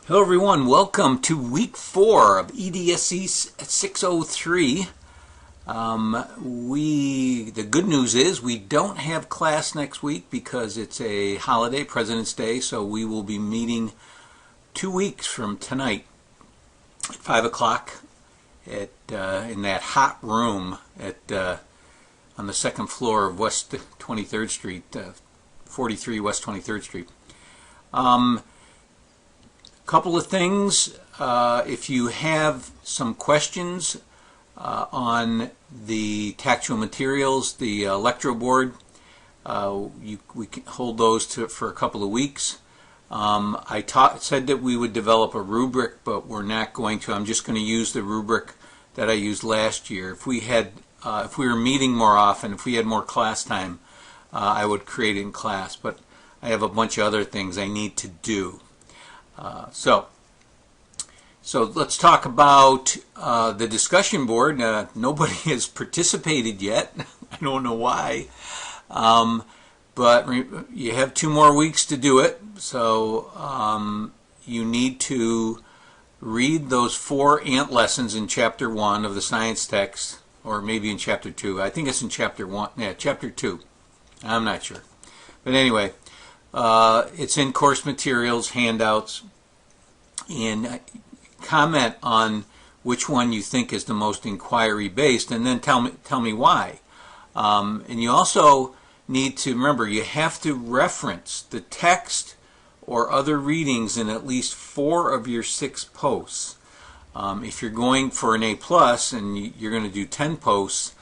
Hello everyone, welcome to week 4 of EDSC 603. The good news is we don't have class next week because it's a holiday, President's Day, so we will be meeting 2 weeks from tonight at 5 o'clock in that hot room on the second floor of West 23rd Street, 43 West 23rd Street. Couple of things. If you have some questions on the tactual materials, the electro board, we can hold those for a couple of weeks. I said that we would develop a rubric, but we're not going to. I'm just going to use the rubric that I used last year. If we were meeting more often, if we had more class time, I would create it in class. But I have a bunch of other things I need to do. So let's talk about the discussion board. Nobody has participated yet. I don't know why, but you have 2 more weeks to do it. So you need to read those 4 ant lessons in chapter 1 of the science text, or maybe in chapter 2. I think it's in chapter 1. Yeah, chapter 2. I'm not sure, but anyway. It's in course materials, handouts, and comment on which one you think is the most inquiry based, and then tell me why. And you also need to remember you have to reference the text or other readings in at least 4 of your 6 posts. If you're going for an A+ and you're going to do 10 posts,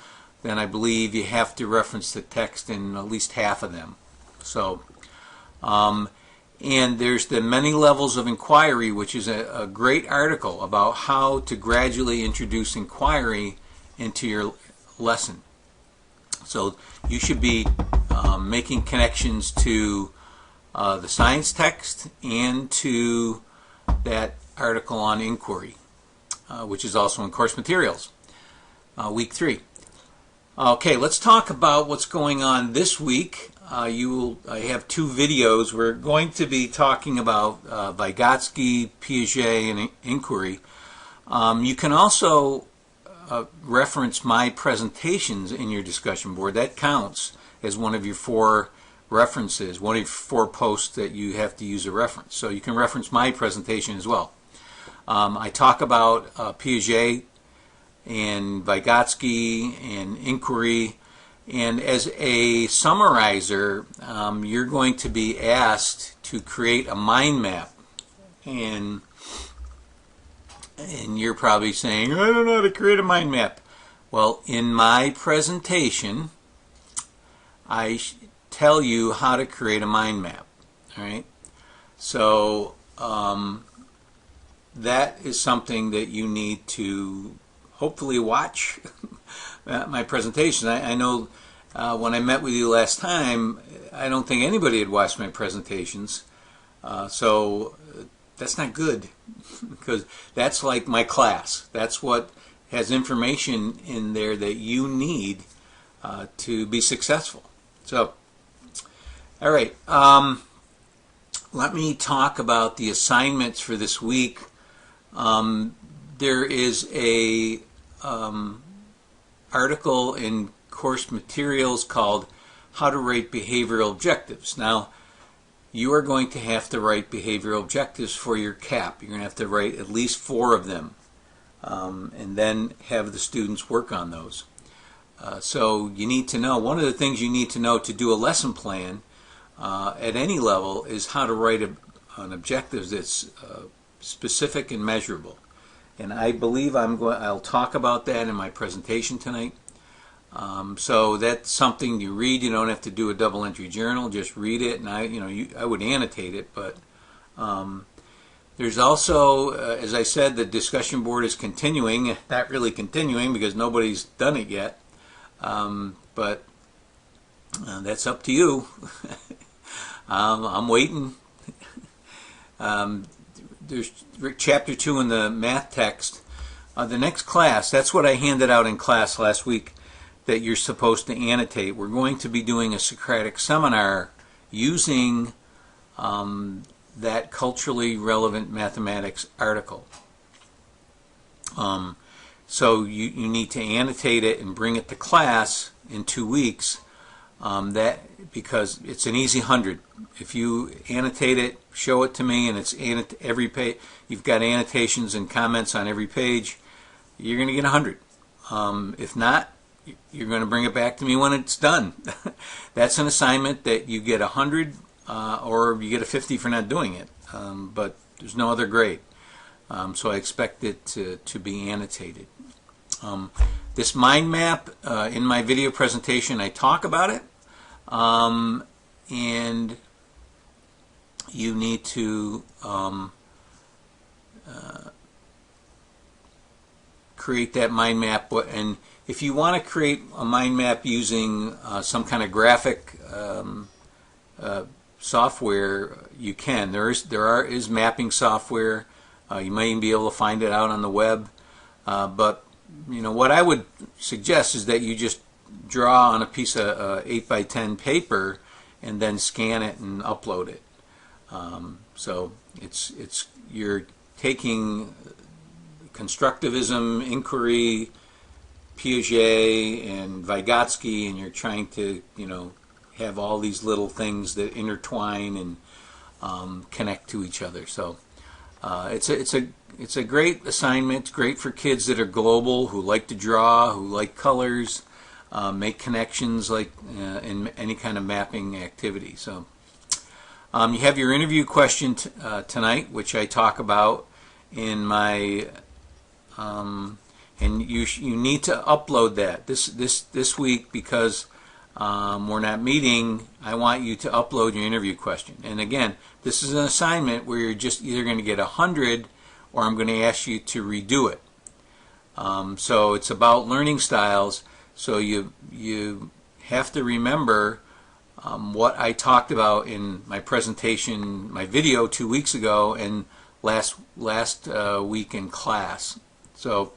then I believe you have to reference the text in at least half of them. So. And there's the Many Levels of Inquiry, which is a great article about how to gradually introduce inquiry into your lesson. So you should be making connections to the science text and to that article on inquiry, which is also in course materials, week 3. Okay, let's talk about what's going on this week. I have 2 videos. We're going to be talking about Vygotsky, Piaget, and inquiry. You can also reference my presentations in your discussion board. That counts as one of your 4 references, one of your 4 posts that you have to use a reference. So you can reference my presentation as well. I talk about Piaget and Vygotsky and inquiry. And as a summarizer, you're going to be asked to create a mind map. And you're probably saying, I don't know how to create a mind map. Well, in my presentation, I tell you how to create a mind map. All right? So that is something that you need to hopefully watch my presentation. I know when I met with you last time, I don't think anybody had watched my presentations. So that's not good because that's like my class. That's what has information in there that you need to be successful. So, all right. Let me talk about the assignments for this week. There is a article in course materials called How to Write Behavioral Objectives. Now, you are going to have to write behavioral objectives for your CAP. You're going to have to write at least 4 of them, and then have the students work on those. So you need to know, one of the things you need to know to do a lesson plan at any level is how to write an objective that's specific and measurable. And I believe I'll talk about that in my presentation tonight. So that's something you read. You don't have to do a double entry journal. Just read it, and I would annotate it. But there's also, as I said, the discussion board is continuing. Not really continuing because nobody's done it yet. But that's up to you. I'm waiting. There's chapter 2 in the math text. The next class, that's what I handed out in class last week, that you're supposed to annotate. We're going to be doing a Socratic seminar using that culturally relevant mathematics article. So you need to annotate it and bring it to class in 2 weeks. Because it's an easy 100. If you annotate it, show it to me, and it's every page. You've got annotations and comments on every page. You're going to get 100. If not, you're going to bring it back to me when it's done. That's an assignment that you get 100, or you get a 50 for not doing it. But there's no other grade. So I expect it to be annotated. This mind map, in my video presentation, I talk about it. And you need to create that mind map. And if you want to create a mind map using some kind of graphic software, you can. There is mapping software. You might even be able to find it out on the web. But what I would suggest is that you just draw on a piece of 8x10 paper and then scan it and upload it. So you're taking constructivism, inquiry, Piaget, and Vygotsky, and you're trying to have all these little things that intertwine and connect to each other. So it's a great assignment. It's great for kids that are global, who like to draw, who like colors. Make connections like in any kind of mapping activity. So you have your interview question tonight, which I talk about in my and you need to upload that this week, because we're not meeting. I want you to upload your interview question. And again, this is an assignment where you're just either going to get 100, or I'm going to ask you to redo it. So it's about learning styles. So you have to remember what I talked about in my presentation, my video 2 weeks ago, and last week in class. So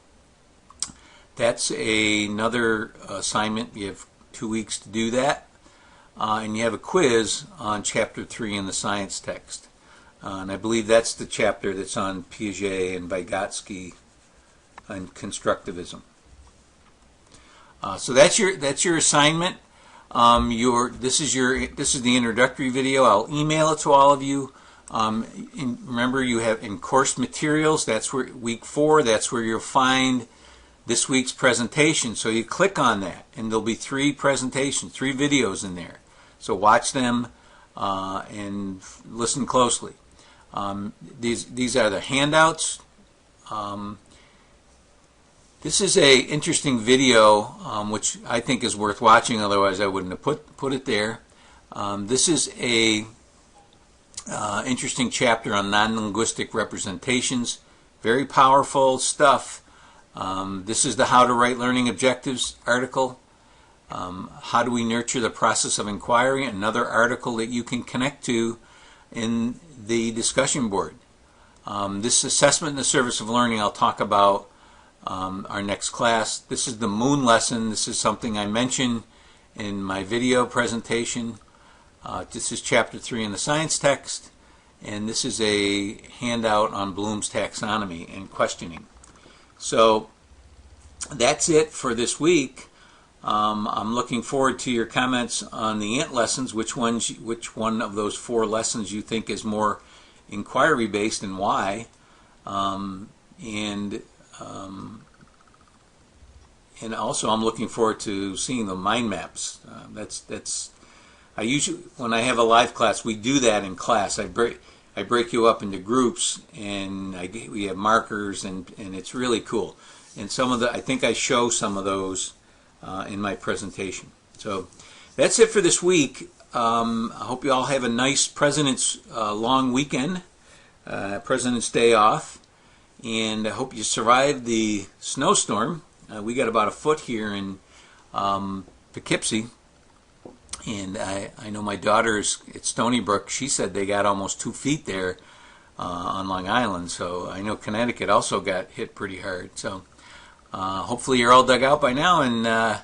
that's another assignment. You have 2 weeks to do that, and you have a quiz on Chapter 3 in the science text. And I believe that's the chapter that's on Piaget and Vygotsky and constructivism. So that's your assignment. This is the introductory video. I'll email it to all of you. Remember, you have in course materials. That's where week 4. That's where you'll find this week's presentation. So you click on that, and there'll be 3 presentations, 3 videos in there. So watch them and listen closely. These are the handouts. This is a interesting video, which I think is worth watching. Otherwise, I wouldn't have put it there. This is a interesting chapter on non-linguistic representations. Very powerful stuff. This is the How to Write Learning Objectives article. How do we nurture the process of inquiry? Another article that you can connect to in the discussion board. This assessment in the service of learning I'll talk about our next class. This is the moon lesson. This is something I mentioned in my video presentation. This is Chapter 3 in the science text, and this is a handout on Bloom's taxonomy and questioning. So that's it for this week. I'm looking forward to your comments on the INT lessons. Which one of those 4 lessons you think is more inquiry based, and why? And also, I'm looking forward to seeing the mind maps. I usually, when I have a live class, we do that in class. I break you up into groups, and we have markers, and it's really cool. And I think I show some of those in my presentation. So that's it for this week. I hope you all have a nice President's long weekend, President's Day off, and I hope you survived the snowstorm. We got about a foot here in Poughkeepsie, and I know my daughter's at Stony Brook. She said they got almost 2 feet there on Long Island. So I know Connecticut also got hit pretty hard. So hopefully you're all dug out by now, and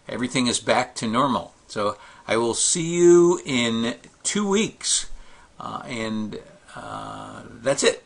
everything is back to normal. So I will see you in 2 weeks, and That's it.